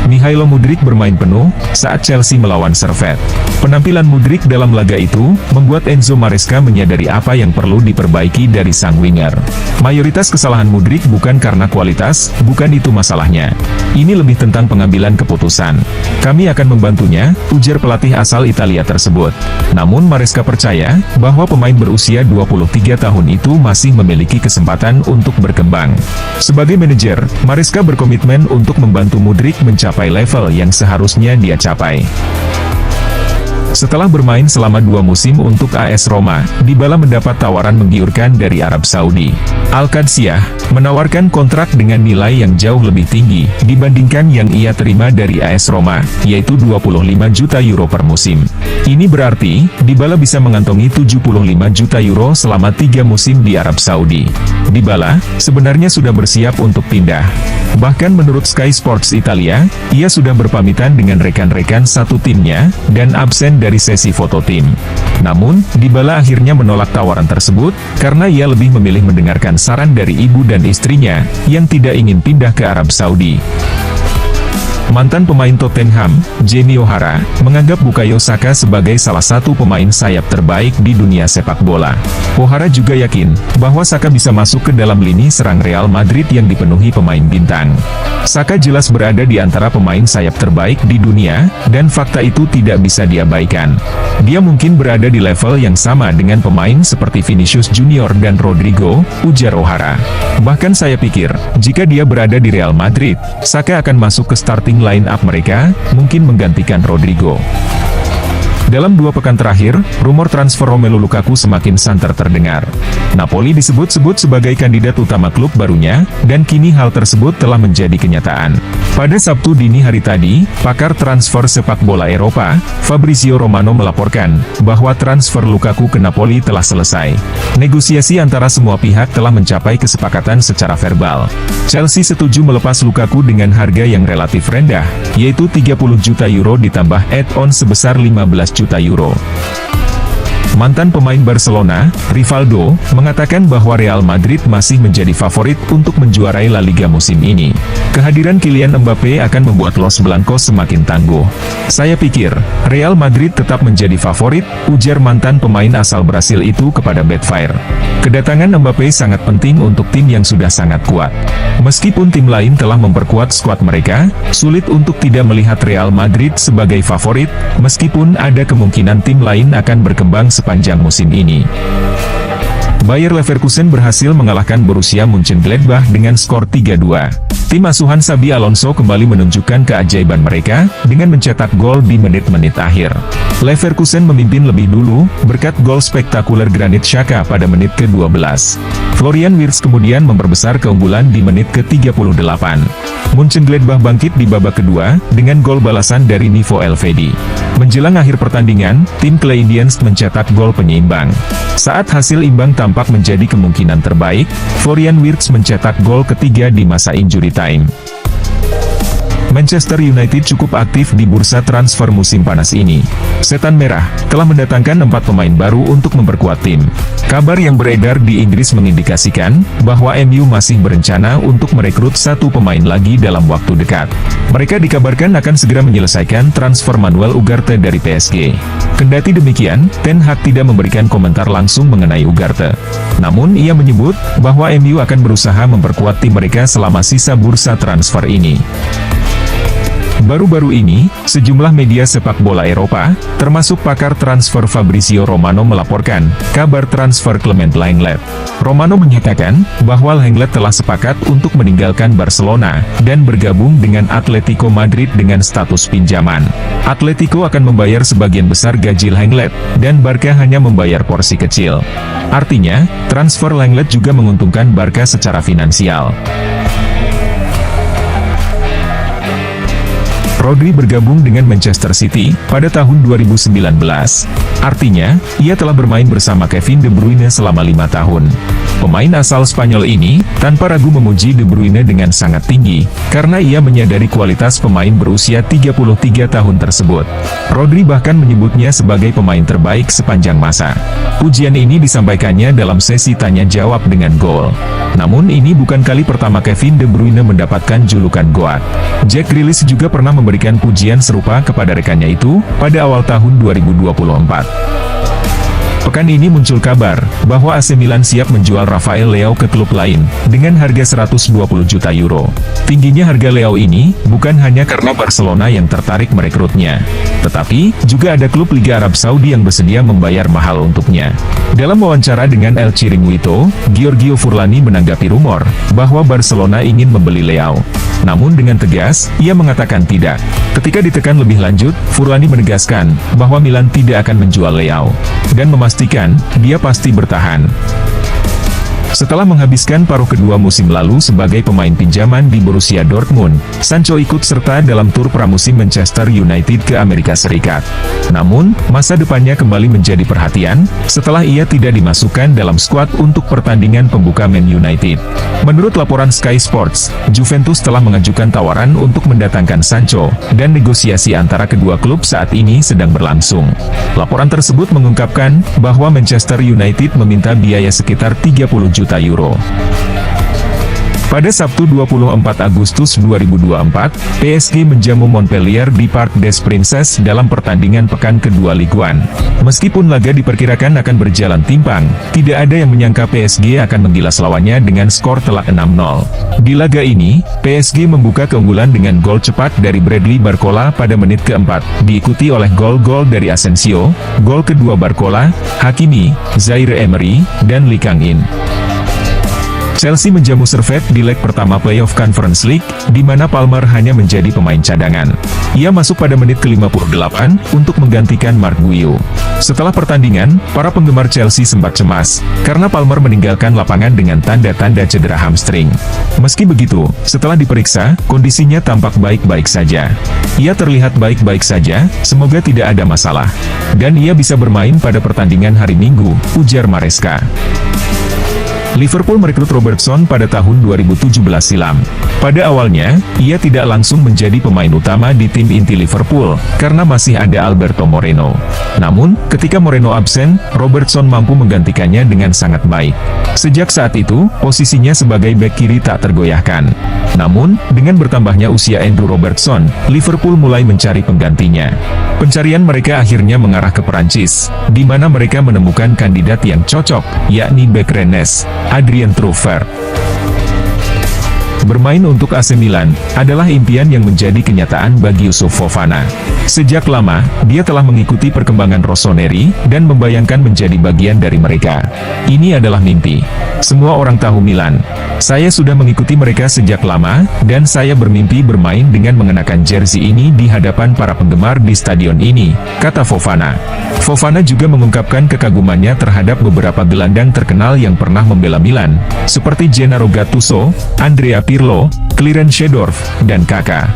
Mihailo Mudryk bermain penuh saat Chelsea melawan Servette. Penampilan Mudryk dalam laga itu membuat Enzo Maresca menyadari apa yang perlu diperbaiki dari sang winger. Mayoritas kesalahan Mudryk bukan karena kualitas, bukan itu masalahnya. Ini lebih tentang pengambilan keputusan. Kami akan membantunya, ujar pelatih asal Italia tersebut. Namun Maresca percaya bahwa pemain berusia 23 tahun itu masih memiliki kesempatan untuk berkembang. Sebagai manajer, Maresca berkomitmen untuk membantu Mudryk mencapai level yang seharusnya dia capai. Setelah bermain selama 2 musim untuk AS Roma, Dybala mendapat tawaran menggiurkan dari Arab Saudi. Al-Qadsiah menawarkan kontrak dengan nilai yang jauh lebih tinggi dibandingkan yang ia terima dari AS Roma, yaitu 25 juta euro per musim. Ini berarti, Dybala bisa mengantongi 75 juta euro selama 3 musim di Arab Saudi. Dybala sebenarnya sudah bersiap untuk pindah. Bahkan menurut Sky Sports Italia, ia sudah berpamitan dengan rekan-rekan satu timnya, dan absen dari sesi foto tim. Namun, Dybala akhirnya menolak tawaran tersebut, karena ia lebih memilih mendengarkan saran dari ibu dan istrinya, yang tidak ingin pindah ke Arab Saudi. Mantan pemain Tottenham, Jamie O'Hara, menganggap Bukayo Saka sebagai salah satu pemain sayap terbaik di dunia sepak bola. O'Hara juga yakin bahwa Saka bisa masuk ke dalam lini serang Real Madrid yang dipenuhi pemain bintang. Saka jelas berada di antara pemain sayap terbaik di dunia, dan fakta itu tidak bisa diabaikan. Dia mungkin berada di level yang sama dengan pemain seperti Vinicius Junior dan Rodrigo, ujar O'Hara. Bahkan saya pikir, jika dia berada di Real Madrid, Saka akan masuk ke starting line up mereka, mungkin menggantikan Rodrigo. Dalam 2 pekan terakhir, rumor transfer Romelu Lukaku semakin santer terdengar. Napoli disebut-sebut sebagai kandidat utama klub barunya, dan kini hal tersebut telah menjadi kenyataan. Pada Sabtu dini hari tadi, pakar transfer sepak bola Eropa, Fabrizio Romano melaporkan bahwa transfer Lukaku ke Napoli telah selesai. Negosiasi antara semua pihak telah mencapai kesepakatan secara verbal. Chelsea setuju melepas Lukaku dengan harga yang relatif rendah, yaitu 30 juta euro ditambah add-on sebesar 15 juta euro. Mantan pemain Barcelona, Rivaldo, mengatakan bahwa Real Madrid masih menjadi favorit untuk menjuarai La Liga musim ini. Kehadiran Kylian Mbappe akan membuat Los Blancos semakin tangguh. Saya pikir, Real Madrid tetap menjadi favorit, ujar mantan pemain asal Brasil itu kepada Betfair. Kedatangan Mbappe sangat penting untuk tim yang sudah sangat kuat. Meskipun tim lain telah memperkuat skuad mereka, sulit untuk tidak melihat Real Madrid sebagai favorit, meskipun ada kemungkinan tim lain akan berkembang sepanjang musim ini. Bayer Leverkusen berhasil mengalahkan Borussia Mönchengladbach dengan skor 3-2. Tim asuhan Xabi Alonso kembali menunjukkan keajaiban mereka, dengan mencetak gol di menit-menit akhir. Leverkusen memimpin lebih dulu, berkat gol spektakuler Granit Xhaka pada menit ke-12. Florian Wirtz kemudian memperbesar keunggulan di menit ke-38. Mönchengladbach bangkit di babak kedua, dengan gol balasan dari Nivo Elvedi. Menjelang akhir pertandingan, tim Clay Indians mencetak gol penyeimbang. Saat hasil imbang tampak menjadi kemungkinan terbaik, Florian Wirtz mencetak gol ketiga di masa injury time. Manchester United cukup aktif di bursa transfer musim panas ini. Setan Merah telah mendatangkan 4 pemain baru untuk memperkuat tim. Kabar yang beredar di Inggris mengindikasikan bahwa MU masih berencana untuk merekrut 1 pemain lagi dalam waktu dekat. Mereka dikabarkan akan segera menyelesaikan transfer Manuel Ugarte dari PSG. Kendati demikian, Ten Hag tidak memberikan komentar langsung mengenai Ugarte. Namun ia menyebut bahwa MU akan berusaha memperkuat tim mereka selama sisa bursa transfer ini. Baru-baru ini, sejumlah media sepak bola Eropa, termasuk pakar transfer Fabrizio Romano melaporkan kabar transfer Clement Lenglet. Romano menyatakan bahwa Lenglet telah sepakat untuk meninggalkan Barcelona dan bergabung dengan Atletico Madrid dengan status pinjaman. Atletico akan membayar sebagian besar gaji Lenglet, dan Barca hanya membayar porsi kecil. Artinya, transfer Lenglet juga menguntungkan Barca secara finansial. Rodri bergabung dengan Manchester City pada tahun 2019. Artinya, ia telah bermain bersama Kevin De Bruyne selama 5 tahun. Pemain asal Spanyol ini, tanpa ragu memuji De Bruyne dengan sangat tinggi, karena ia menyadari kualitas pemain berusia 33 tahun tersebut. Rodri bahkan menyebutnya sebagai pemain terbaik sepanjang masa. Pujian ini disampaikannya dalam sesi tanya-jawab dengan gol. Namun ini bukan kali pertama Kevin De Bruyne mendapatkan julukan GOAT. Jack Grealish juga pernah memberikan pujian serupa kepada rekannya itu pada awal tahun 2024. Pekan ini muncul kabar bahwa AC Milan siap menjual Rafael Leao ke klub lain dengan harga 120 juta euro. Tingginya harga Leao ini bukan hanya karena Barcelona yang tertarik merekrutnya, tetapi juga ada klub Liga Arab Saudi yang bersedia membayar mahal untuknya. Dalam wawancara dengan El Chiringuito, Giorgio Furlani menanggapi rumor bahwa Barcelona ingin membeli Leao. Namun dengan tegas, ia mengatakan tidak. Ketika ditekan lebih lanjut, Furlani menegaskan bahwa Milan tidak akan menjual Leao dan memastikan dia pasti bertahan. Setelah menghabiskan paruh kedua musim lalu sebagai pemain pinjaman di Borussia Dortmund, Sancho ikut serta dalam tur pramusim Manchester United ke Amerika Serikat. Namun, masa depannya kembali menjadi perhatian, setelah ia tidak dimasukkan dalam skuad untuk pertandingan pembuka Man United. Menurut laporan Sky Sports, Juventus telah mengajukan tawaran untuk mendatangkan Sancho, dan negosiasi antara kedua klub saat ini sedang berlangsung. Laporan tersebut mengungkapkan bahwa Manchester United meminta biaya sekitar 30 juta euro. Pada Sabtu 24 Agustus 2024, PSG menjamu Montpellier di Parc des Princes dalam pertandingan pekan kedua Ligue 1. Meskipun laga diperkirakan akan berjalan timpang, tidak ada yang menyangka PSG akan menggilas lawannya dengan skor telak 6-0. Di laga ini, PSG membuka keunggulan dengan gol cepat dari Bradley Barcola pada menit keempat, diikuti oleh gol-gol dari Asensio, gol kedua Barcola, Hakimi, Zaire Emery, dan Lee Kang-in. Chelsea menjamu Servette di leg pertama playoff Conference League, di mana Palmer hanya menjadi pemain cadangan. Ia masuk pada menit ke-58 untuk menggantikan Marc Guiu. Setelah pertandingan, para penggemar Chelsea sempat cemas, karena Palmer meninggalkan lapangan dengan tanda-tanda cedera hamstring. Meski begitu, setelah diperiksa, kondisinya tampak baik-baik saja. Ia terlihat baik-baik saja, semoga tidak ada masalah. Dan ia bisa bermain pada pertandingan hari Minggu, ujar Maresca. Liverpool merekrut Robertson pada tahun 2017 silam. Pada awalnya, ia tidak langsung menjadi pemain utama di tim inti Liverpool, karena masih ada Alberto Moreno. Namun, ketika Moreno absen, Robertson mampu menggantikannya dengan sangat baik. Sejak saat itu, posisinya sebagai bek kiri tak tergoyahkan. Namun, dengan bertambahnya usia Andrew Robertson, Liverpool mulai mencari penggantinya. Pencarian mereka akhirnya mengarah ke Perancis, di mana mereka menemukan kandidat yang cocok, yakni bek Rennes, Adrien Truffert. Bermain untuk AC Milan adalah impian yang menjadi kenyataan bagi Youssouf Fofana. Sejak lama, dia telah mengikuti perkembangan Rossoneri dan membayangkan menjadi bagian dari mereka. Ini adalah mimpi. Semua orang tahu Milan. Saya sudah mengikuti mereka sejak lama, dan saya bermimpi bermain dengan mengenakan jersey ini di hadapan para penggemar di stadion ini, kata Fofana. Fofana juga mengungkapkan kekagumannya terhadap beberapa gelandang terkenal yang pernah membela Milan, seperti Gennaro Gattuso, Andrea Pirlo, Clarence Seedorf, dan Kaká.